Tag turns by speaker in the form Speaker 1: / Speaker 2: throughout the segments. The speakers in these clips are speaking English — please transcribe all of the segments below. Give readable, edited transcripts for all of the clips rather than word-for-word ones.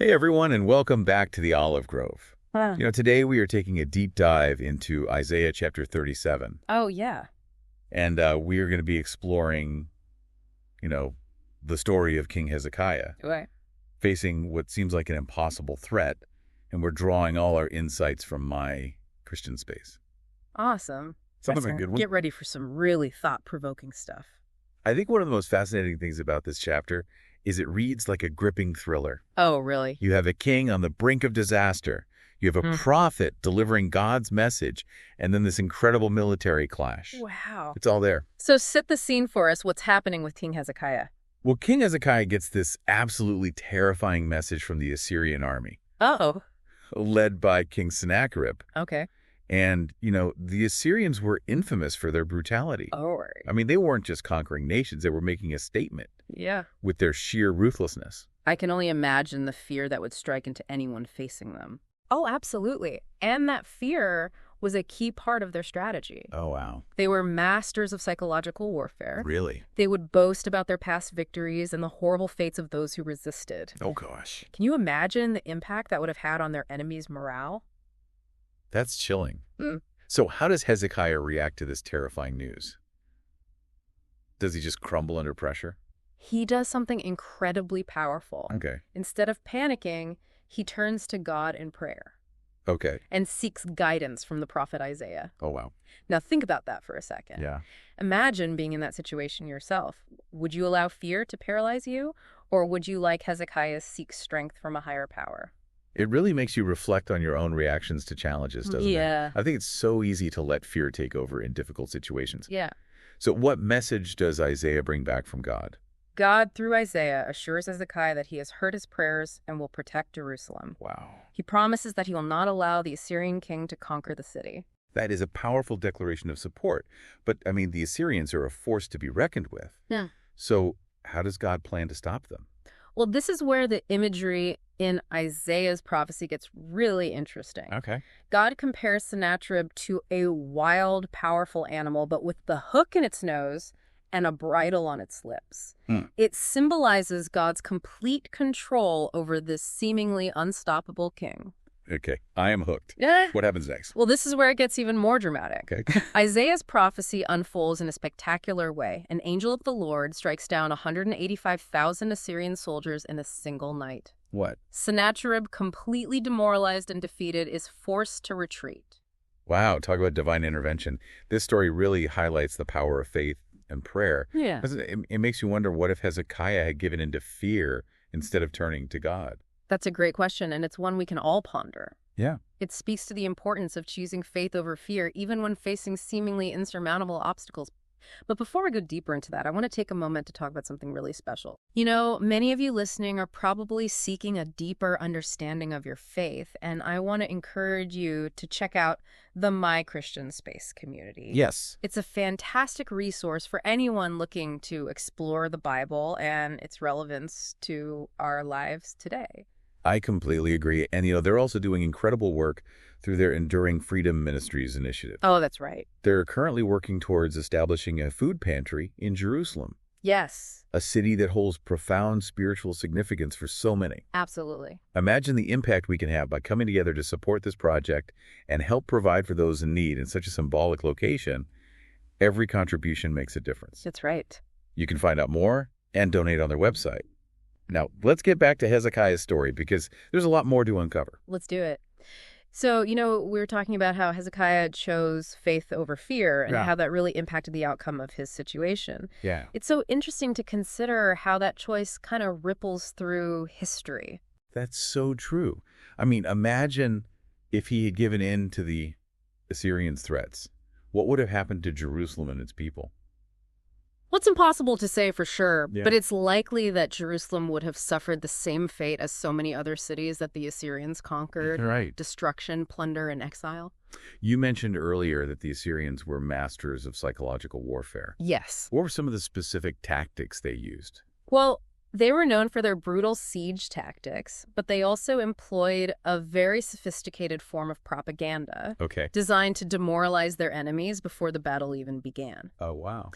Speaker 1: Hey everyone, and welcome back to the Olive Grove.
Speaker 2: Huh.
Speaker 1: Today we are taking a deep dive into Isaiah chapter 37,
Speaker 2: Oh, yeah.
Speaker 1: and we are going to be exploring, you know, the story of King Hezekiah
Speaker 2: Right.
Speaker 1: facing what seems like an impossible threat, and we're drawing all our insights from my Christian space.
Speaker 2: Awesome.
Speaker 1: Sounds like a
Speaker 2: Excellent.
Speaker 1: good one.
Speaker 2: Get ready for some really thought-provoking stuff.
Speaker 1: I think one of the most fascinating things about this chapter is it reads like a gripping thriller.
Speaker 2: Oh, really?
Speaker 1: You have a king on the brink of disaster. You have a
Speaker 2: Hmm.
Speaker 1: prophet delivering God's message, and then this incredible military clash.
Speaker 2: Wow.
Speaker 1: It's all there.
Speaker 2: So set the scene for us. What's happening with King Hezekiah?
Speaker 1: Well, King Hezekiah gets this absolutely terrifying message from the Assyrian army,
Speaker 2: Oh,
Speaker 1: led by King Sennacherib.
Speaker 2: okay.
Speaker 1: And, the Assyrians were infamous for their brutality.
Speaker 2: All right.
Speaker 1: I mean, they weren't just conquering nations, they were making a statement
Speaker 2: Yeah.
Speaker 1: with their sheer ruthlessness.
Speaker 2: I can only imagine the fear that would strike into anyone facing them. Oh, absolutely. And that fear was a key part of their strategy.
Speaker 1: Oh, wow.
Speaker 2: They were masters of psychological warfare.
Speaker 1: Really?
Speaker 2: They would boast about their past victories and the horrible fates of those who resisted.
Speaker 1: Oh, gosh.
Speaker 2: Can you imagine the impact that would have had on their enemies' morale?
Speaker 1: That's chilling.
Speaker 2: Mm.
Speaker 1: So how does Hezekiah react to this terrifying news? Does he just crumble under pressure?
Speaker 2: He does something incredibly powerful.
Speaker 1: Okay.
Speaker 2: Instead of panicking, he turns to God in prayer
Speaker 1: Okay.
Speaker 2: and seeks guidance from the prophet Isaiah.
Speaker 1: Oh, wow.
Speaker 2: Now think about that for a second.
Speaker 1: Yeah.
Speaker 2: Imagine being in that situation yourself. Would you allow fear to paralyze you, or would you, like Hezekiah, seek strength from a higher power?
Speaker 1: It really makes you reflect on your own reactions to challenges, doesn't it?
Speaker 2: Yeah.
Speaker 1: I think it's so easy to let fear take over in difficult situations.
Speaker 2: Yeah.
Speaker 1: So what message does Isaiah bring back from God?
Speaker 2: God, through Isaiah, assures Hezekiah that he has heard his prayers and will protect Jerusalem.
Speaker 1: Wow.
Speaker 2: He promises that he will not allow the Assyrian king to conquer the city.
Speaker 1: That is a powerful declaration of support. But, the Assyrians are a force to be reckoned with.
Speaker 2: Yeah.
Speaker 1: So how does God plan to stop them?
Speaker 2: Well, this is where the imagery in Isaiah's prophecy gets really interesting.
Speaker 1: Okay.
Speaker 2: God compares Sennacherib to a wild, powerful animal, but with the hook in its nose and a bridle on its lips. It symbolizes God's complete control over this seemingly unstoppable king.
Speaker 1: Okay. I am hooked.
Speaker 2: Yeah.
Speaker 1: What happens next?
Speaker 2: Well, this is where it gets even more dramatic.
Speaker 1: Okay.
Speaker 2: Isaiah's prophecy unfolds in a spectacular way. An angel of the Lord strikes down 185,000 Assyrian soldiers in a single night.
Speaker 1: What?
Speaker 2: Sennacherib, completely demoralized and defeated, is forced to retreat.
Speaker 1: Wow. Talk about divine intervention. This story really highlights the power of faith and prayer.
Speaker 2: Yeah.
Speaker 1: It makes you wonder, what if Hezekiah had given into fear instead of turning to God?
Speaker 2: That's a great question, and it's one we can all ponder.
Speaker 1: Yeah.
Speaker 2: It speaks to the importance of choosing faith over fear, even when facing seemingly insurmountable obstacles. But before we go deeper into that, I want to take a moment to talk about something really special. Many of you listening are probably seeking a deeper understanding of your faith, and I want to encourage you to check out the My Christian Space community.
Speaker 1: Yes.
Speaker 2: It's a fantastic resource for anyone looking to explore the Bible and its relevance to our lives today.
Speaker 1: I completely agree. And, they're also doing incredible work through their Enduring Freedom Ministries initiative.
Speaker 2: Oh, that's right.
Speaker 1: They're currently working towards establishing a food pantry in Jerusalem,
Speaker 2: Yes,
Speaker 1: a city that holds profound spiritual significance for so many.
Speaker 2: absolutely.
Speaker 1: Imagine the impact we can have by coming together to support this project and help provide for those in need in such a symbolic location. Every contribution makes a difference.
Speaker 2: That's right.
Speaker 1: You can find out more and donate on their website. Now, let's get back to Hezekiah's story, because there's a lot more to uncover.
Speaker 2: Let's do it. So, we were talking about how Hezekiah chose faith over fear and
Speaker 1: Yeah.
Speaker 2: how that really impacted the outcome of his situation.
Speaker 1: Yeah.
Speaker 2: It's so interesting to consider how that choice kind of ripples through history.
Speaker 1: That's so true. Imagine if he had given in to the Assyrians' threats. What would have happened to Jerusalem and its people?
Speaker 2: Well, it's impossible to say for sure,
Speaker 1: Yeah.
Speaker 2: but it's likely that Jerusalem would have suffered the same fate as so many other cities that the Assyrians conquered.
Speaker 1: Right.
Speaker 2: Destruction, plunder, and exile.
Speaker 1: You mentioned earlier that the Assyrians were masters of psychological warfare.
Speaker 2: Yes.
Speaker 1: What were some of the specific tactics they used?
Speaker 2: Well, they were known for their brutal siege tactics, but they also employed a very sophisticated form of propaganda
Speaker 1: Okay.
Speaker 2: designed to demoralize their enemies before the battle even began.
Speaker 1: Oh, wow.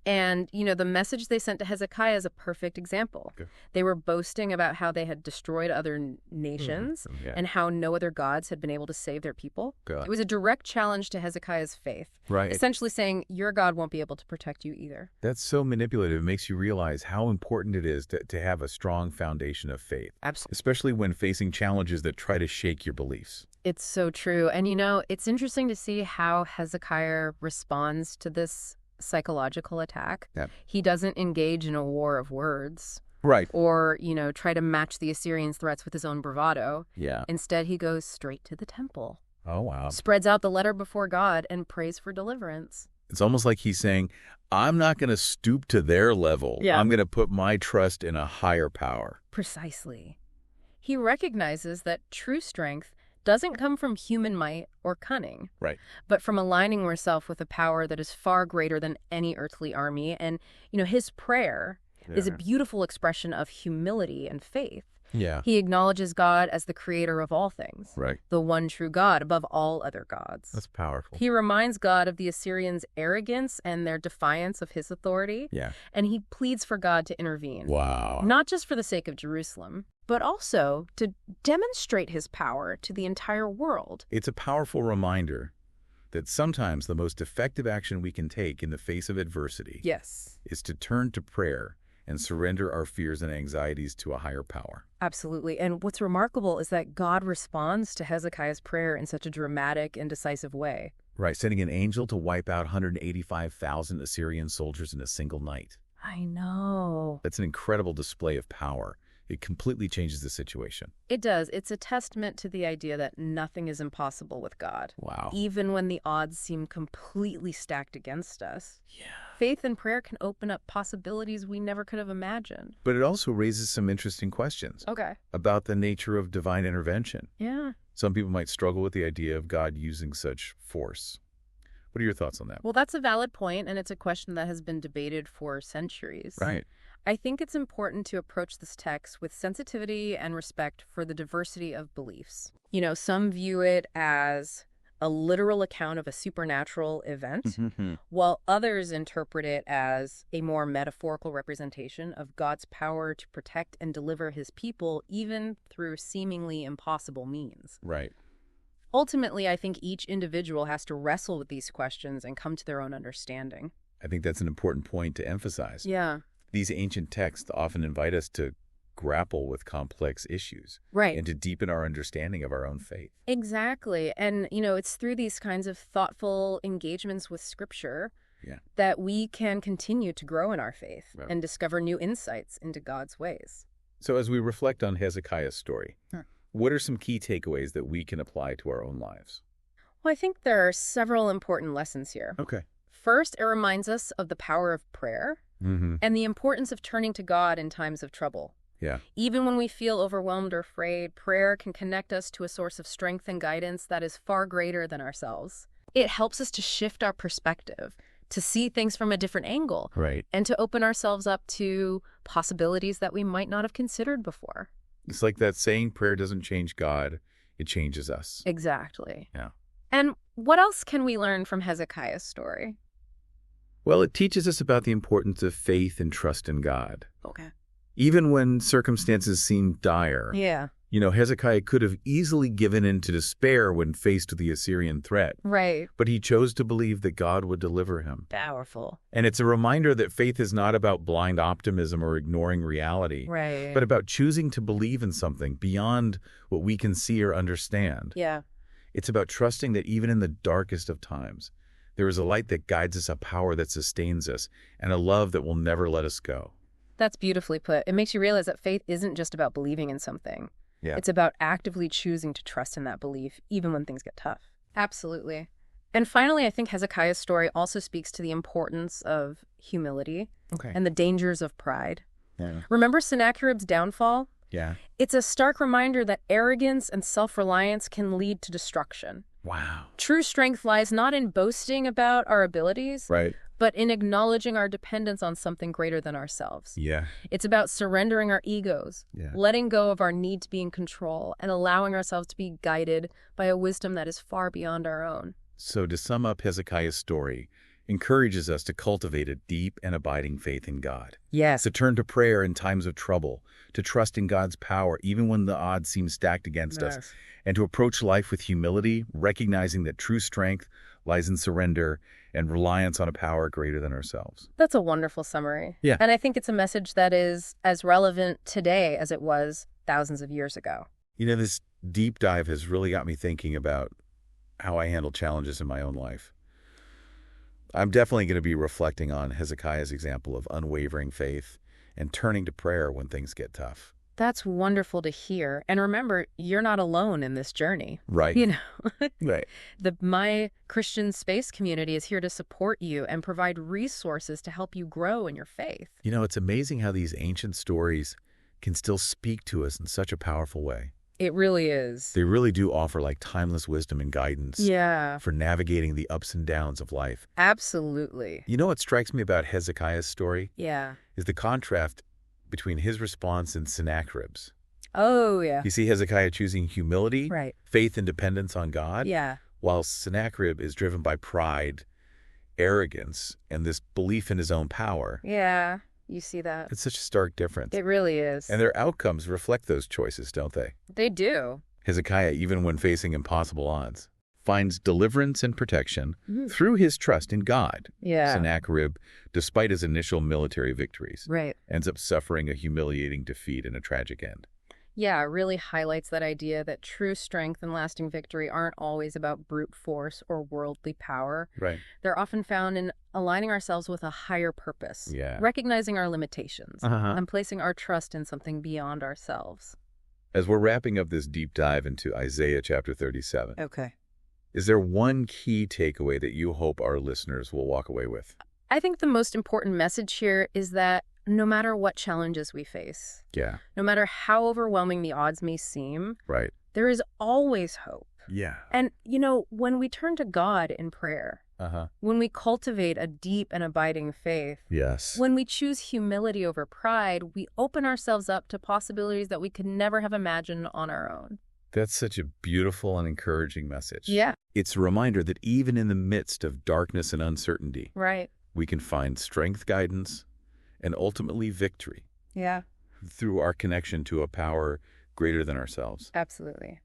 Speaker 2: And, the message they sent to Hezekiah is a perfect example.
Speaker 1: Okay.
Speaker 2: They were boasting about how they had destroyed other nations
Speaker 1: Yeah.
Speaker 2: and how no other gods had been able to save their people.
Speaker 1: God.
Speaker 2: It was a direct challenge to Hezekiah's faith,
Speaker 1: Right.
Speaker 2: essentially saying, your God won't be able to protect you either.
Speaker 1: That's so manipulative. It makes you realize how important it is to have a strong foundation of faith,
Speaker 2: Absolutely.
Speaker 1: especially when facing challenges that try to shake your beliefs.
Speaker 2: It's so true. And, it's interesting to see how Hezekiah responds to this psychological attack.
Speaker 1: Yeah.
Speaker 2: He doesn't engage in a war of words
Speaker 1: Right.
Speaker 2: or, try to match the Assyrians' threats with his own bravado.
Speaker 1: Yeah.
Speaker 2: Instead, he goes straight to the temple,
Speaker 1: Oh, wow.
Speaker 2: spreads out the letter before God, and prays for deliverance.
Speaker 1: It's almost like he's saying, I'm not going to stoop to their level.
Speaker 2: Yeah.
Speaker 1: I'm going to put my trust in a higher power.
Speaker 2: Precisely. He recognizes that true strength doesn't come from human might or cunning,
Speaker 1: Right.
Speaker 2: but from aligning ourselves with a power that is far greater than any earthly army. And, his prayer is a beautiful expression of humility and faith.
Speaker 1: Yeah.
Speaker 2: He acknowledges God as the creator of all things,
Speaker 1: Right.
Speaker 2: the one true God above all other gods.
Speaker 1: That's powerful.
Speaker 2: He reminds God of the Assyrians' arrogance and their defiance of his authority,
Speaker 1: Yeah.
Speaker 2: and he pleads for God to intervene.
Speaker 1: Wow.
Speaker 2: Not just for the sake of Jerusalem, but also to demonstrate his power to the entire world.
Speaker 1: It's a powerful reminder that sometimes the most effective action we can take in the face of adversity
Speaker 2: Yes.
Speaker 1: is to turn to prayer and surrender our fears and anxieties to a higher power.
Speaker 2: Absolutely. And what's remarkable is that God responds to Hezekiah's prayer in such a dramatic and decisive way.
Speaker 1: Right, sending an angel to wipe out 185,000 Assyrian soldiers in a single night.
Speaker 2: I know.
Speaker 1: That's an incredible display of power. It completely changes the situation.
Speaker 2: It does. It's a testament to the idea that nothing is impossible with God.
Speaker 1: Wow.
Speaker 2: Even when the odds seem completely stacked against us.
Speaker 1: Yeah.
Speaker 2: Faith and prayer can open up possibilities we never could have imagined.
Speaker 1: But it also raises some interesting questions
Speaker 2: Okay.
Speaker 1: about the nature of divine intervention.
Speaker 2: Yeah.
Speaker 1: Some people might struggle with the idea of God using such force. What are your thoughts on that?
Speaker 2: Well, that's a valid point, and it's a question that has been debated for centuries.
Speaker 1: Right.
Speaker 2: I think it's important to approach this text with sensitivity and respect for the diversity of beliefs. Some view it as a literal account of a supernatural event, while others interpret it as a more metaphorical representation of God's power to protect and deliver his people, even through seemingly impossible means.
Speaker 1: Right.
Speaker 2: Ultimately, I think each individual has to wrestle with these questions and come to their own understanding.
Speaker 1: I think that's an important point to emphasize.
Speaker 2: Yeah.
Speaker 1: These ancient texts often invite us to grapple with complex issues
Speaker 2: Right.
Speaker 1: and to deepen our understanding of our own faith.
Speaker 2: Exactly. And, it's through these kinds of thoughtful engagements with Scripture
Speaker 1: Yeah.
Speaker 2: that we can continue to grow in our faith
Speaker 1: Right.
Speaker 2: and discover new insights into God's ways.
Speaker 1: So as we reflect on Hezekiah's story,
Speaker 2: Huh.
Speaker 1: what are some key takeaways that we can apply to our own lives?
Speaker 2: Well, I think there are several important lessons here.
Speaker 1: Okay.
Speaker 2: First, it reminds us of the power of prayer
Speaker 1: Mm-hmm.
Speaker 2: and the importance of turning to God in times of trouble.
Speaker 1: Yeah.
Speaker 2: Even when we feel overwhelmed or afraid, prayer can connect us to a source of strength and guidance that is far greater than ourselves. It helps us to shift our perspective, to see things from a different angle,
Speaker 1: Right.
Speaker 2: and to open ourselves up to possibilities that we might not have considered before.
Speaker 1: It's like that saying, prayer doesn't change God, it changes us.
Speaker 2: Exactly.
Speaker 1: Yeah.
Speaker 2: And what else can we learn from Hezekiah's story?
Speaker 1: Well, it teaches us about the importance of faith and trust in God.
Speaker 2: Okay.
Speaker 1: Even when circumstances seem dire,
Speaker 2: Yeah.
Speaker 1: Hezekiah could have easily given in to despair when faced with the Assyrian threat,
Speaker 2: Right.
Speaker 1: but he chose to believe that God would deliver him.
Speaker 2: Powerful.
Speaker 1: And it's a reminder that faith is not about blind optimism or ignoring reality,
Speaker 2: Right.
Speaker 1: but about choosing to believe in something beyond what we can see or understand.
Speaker 2: Yeah.
Speaker 1: It's about trusting that even in the darkest of times, there is a light that guides us, a power that sustains us, and a love that will never let us go.
Speaker 2: That's beautifully put. It makes you realize that faith isn't just about believing in something.
Speaker 1: Yeah.
Speaker 2: It's about actively choosing to trust in that belief, even when things get tough. Absolutely. And finally, I think Hezekiah's story also speaks to the importance of humility
Speaker 1: Okay.
Speaker 2: and the dangers of pride.
Speaker 1: Yeah.
Speaker 2: Remember Sennacherib's downfall?
Speaker 1: Yeah.
Speaker 2: It's a stark reminder that arrogance and self-reliance can lead to destruction.
Speaker 1: Wow.
Speaker 2: True strength lies not in boasting about our abilities,
Speaker 1: Right.
Speaker 2: but in acknowledging our dependence on something greater than ourselves.
Speaker 1: Yeah.
Speaker 2: It's about surrendering our egos,
Speaker 1: Yeah.
Speaker 2: letting go of our need to be in control, and allowing ourselves to be guided by a wisdom that is far beyond our own.
Speaker 1: So to sum up Hezekiah's story, encourages us to cultivate a deep and abiding faith in God.
Speaker 2: Yes.
Speaker 1: To turn to prayer in times of trouble, to trust in God's power even when the odds seem stacked against us, and to approach life with humility, recognizing that true strength lies in surrender and reliance on a power greater than ourselves.
Speaker 2: That's a wonderful summary.
Speaker 1: Yeah.
Speaker 2: And I think it's a message that is as relevant today as it was thousands of years ago.
Speaker 1: You know, this deep dive has really got me thinking about how I handle challenges in my own life. I'm definitely going to be reflecting on Hezekiah's example of unwavering faith and turning to prayer when things get tough.
Speaker 2: That's wonderful to hear. And remember, you're not alone in this journey.
Speaker 1: Right.
Speaker 2: You know,
Speaker 1: Right.
Speaker 2: the My Christian Space community is here to support you and provide resources to help you grow in your faith.
Speaker 1: You know, it's amazing how these ancient stories can still speak to us in such a powerful way.
Speaker 2: It really is.
Speaker 1: They really do offer like timeless wisdom and guidance
Speaker 2: Yeah,
Speaker 1: for navigating the ups and downs of life.
Speaker 2: absolutely.
Speaker 1: You know what strikes me about Hezekiah's story
Speaker 2: Yeah.
Speaker 1: is the contrast between his response and Sennacherib's.
Speaker 2: Oh, yeah.
Speaker 1: You see Hezekiah choosing humility,
Speaker 2: Right.
Speaker 1: faith and dependence on God,
Speaker 2: Yeah.
Speaker 1: while Sennacherib is driven by pride, arrogance, and this belief in his own power.
Speaker 2: Yeah. You see that.
Speaker 1: It's such a stark difference.
Speaker 2: It really is.
Speaker 1: And their outcomes reflect those choices, don't they?
Speaker 2: They do.
Speaker 1: Hezekiah, even when facing impossible odds, finds deliverance and protection
Speaker 2: Mhm.
Speaker 1: through his trust in God.
Speaker 2: Yeah.
Speaker 1: Sennacherib, despite his initial military victories,
Speaker 2: Right.
Speaker 1: ends up suffering a humiliating defeat and a tragic end.
Speaker 2: Yeah, it really highlights that idea that true strength and lasting victory aren't always about brute force or worldly power.
Speaker 1: Right.
Speaker 2: They're often found in aligning ourselves with a higher purpose,
Speaker 1: Yeah.
Speaker 2: recognizing our limitations,
Speaker 1: Uh-huh.
Speaker 2: and placing our trust in something beyond ourselves.
Speaker 1: As we're wrapping up this deep dive into Isaiah chapter 37,
Speaker 2: Okay.
Speaker 1: is there one key takeaway that you hope our listeners will walk away with?
Speaker 2: I think the most important message here is that no matter what challenges we face,
Speaker 1: Yeah.
Speaker 2: no matter how overwhelming the odds may seem,
Speaker 1: Right.
Speaker 2: there is always hope.
Speaker 1: Yeah.
Speaker 2: And, when we turn to God in prayer,
Speaker 1: Uh-huh.
Speaker 2: when we cultivate a deep and abiding faith,
Speaker 1: Yes.
Speaker 2: when we choose humility over pride, we open ourselves up to possibilities that we could never have imagined on our own.
Speaker 1: That's such a beautiful and encouraging message.
Speaker 2: Yeah.
Speaker 1: It's a reminder that even in the midst of darkness and uncertainty,
Speaker 2: Right.
Speaker 1: we can find strength, guidance, and ultimately victory
Speaker 2: Yeah.
Speaker 1: through our connection to a power greater than ourselves.
Speaker 2: Absolutely.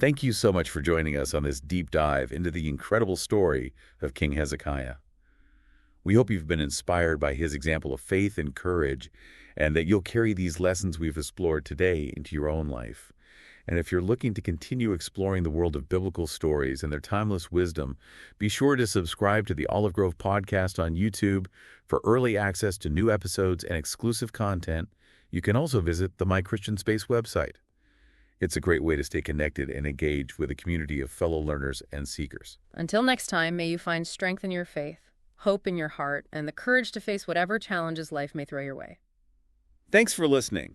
Speaker 1: Thank you so much for joining us on this deep dive into the incredible story of King Hezekiah. We hope you've been inspired by his example of faith and courage, and that you'll carry these lessons we've explored today into your own life. And if you're looking to continue exploring the world of biblical stories and their timeless wisdom, be sure to subscribe to the Olive Grove podcast on YouTube for early access to new episodes and exclusive content. You can also visit the My Christian Space website. It's a great way to stay connected and engaged with a community of fellow learners and seekers.
Speaker 2: Until next time, may you find strength in your faith, hope in your heart, and the courage to face whatever challenges life may throw your way.
Speaker 1: Thanks for listening.